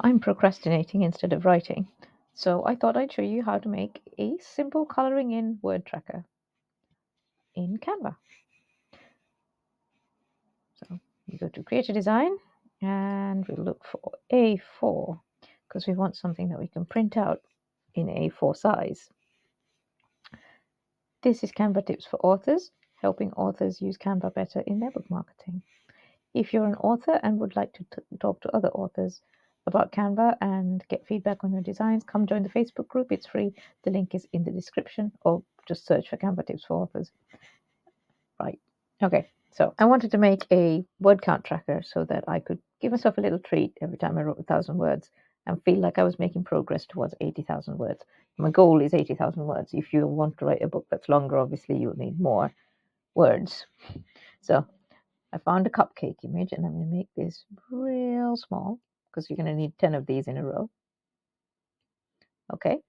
I'm procrastinating instead of writing, so I thought I'd show you how to make a simple coloring in word tracker in Canva. So we go to Create a Design and we'll look for A4 because we want something that we can print out in A4 size. This is Canva Tips for Authors, helping authors use Canva better in their book marketing. If you're an author and would like to talk to other authors about Canva and get feedback on your designs, come join the Facebook group. It's free. The link is in the description, or just search for Canva Tips for Authors. Right. Okay. So I wanted to make a word count tracker so that I could give myself a little treat every time I wrote 1,000 words and feel like I was making progress towards 80,000 words. My goal is 80,000 words. If you want to write a book that's longer, obviously you'll need more words. So I found a cupcake image and I'm going to make this real small because you're going to need 10 of these in a row. Okay,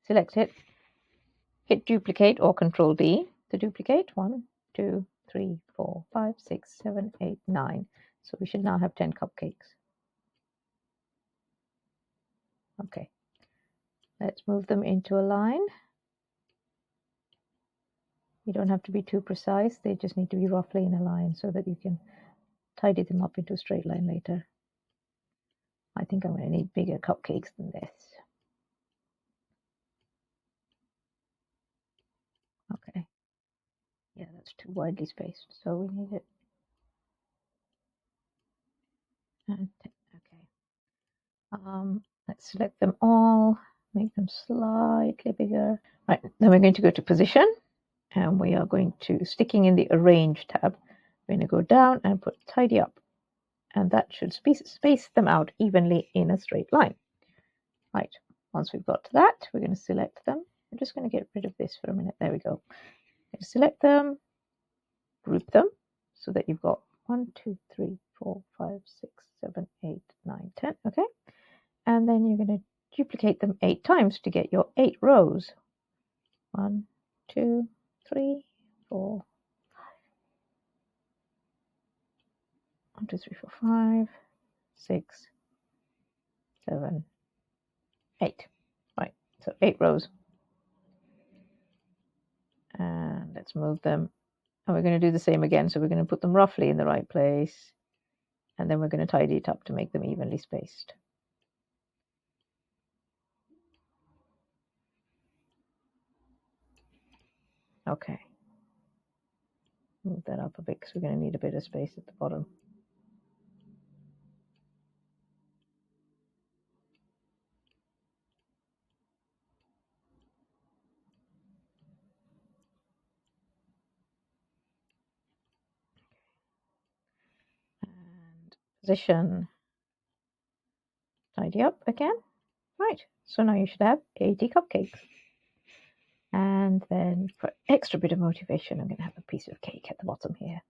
select it, hit duplicate or Control D to duplicate. 1, 2, 3, 4, 5, 6, 7, 8, 9. So we should now have 10 cupcakes. Okay, let's move them into a line. You don't have to be too precise. They just need to be roughly in a line so that you can tidy them up into a straight line later. I think I'm going to need bigger cupcakes than this. Okay. Yeah, that's too widely spaced. So we need it. Okay. Let's select them all, make them slightly bigger. Right, then we're going to go to position and we are going to, sticking in the arrange tab, we're going to go down and put tidy up. And that should space them out evenly in a straight line. Right, once we've got to that, we're going to select them. I'm just going to get rid of this for a minute. There we go. Select them, group them so that you've got 1, 2, 3, 4, 5, 6, 7, 8, 9, 10. Okay. And then you're going to duplicate them 8 times to get your 8 rows. 1, 2, 3, 4, 1, 2, 3, 4, 5, 6, 7, 8. Right, so 8 rows. And let's move them. And we're going to do the same again. So we're going to put them roughly in the right place. And then we're going to tidy it up to make them evenly spaced. Okay. Move that up a bit because we're going to need a bit of space at the bottom. And position, tidy up again. Right, so now you should have 80 cupcakes. And then for extra bit of motivation, I'm going to have a piece of cake at the bottom here.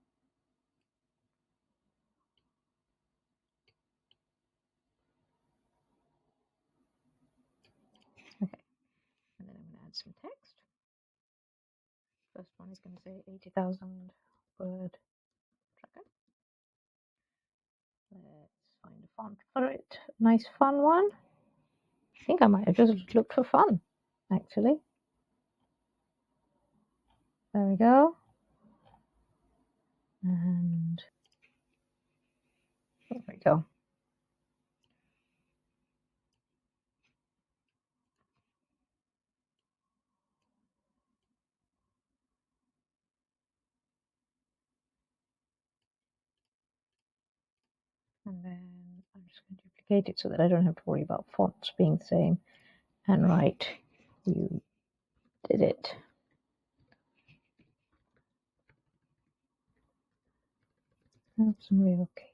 Okay, and then I'm going to add some text. First one is going to say 80,000 word tracker. Let's find a font for it. Nice fun one. I think I might have just looked for fun, actually. There we go. And there we go. And then I'm just going to duplicate it so that I don't have to worry about fonts being the same. And right, you did it. Have some real cake.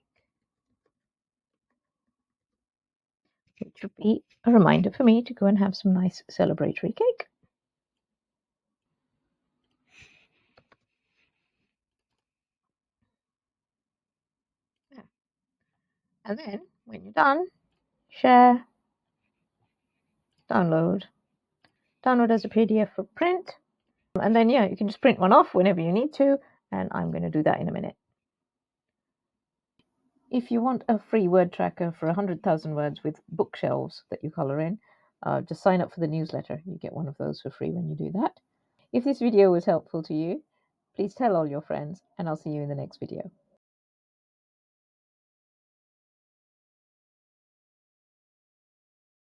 Which would be a reminder for me to go and have some nice celebratory cake. Yeah. And then when you're done, share, download as a PDF for print. And then, yeah, you can just print one off whenever you need to. And I'm going to do that in a minute. If you want a free word tracker for 100,000 words with bookshelves that you color in, just sign up for the newsletter. You get one of those for free when you do that. If this video was helpful to you, please tell all your friends, and I'll see you in the next video.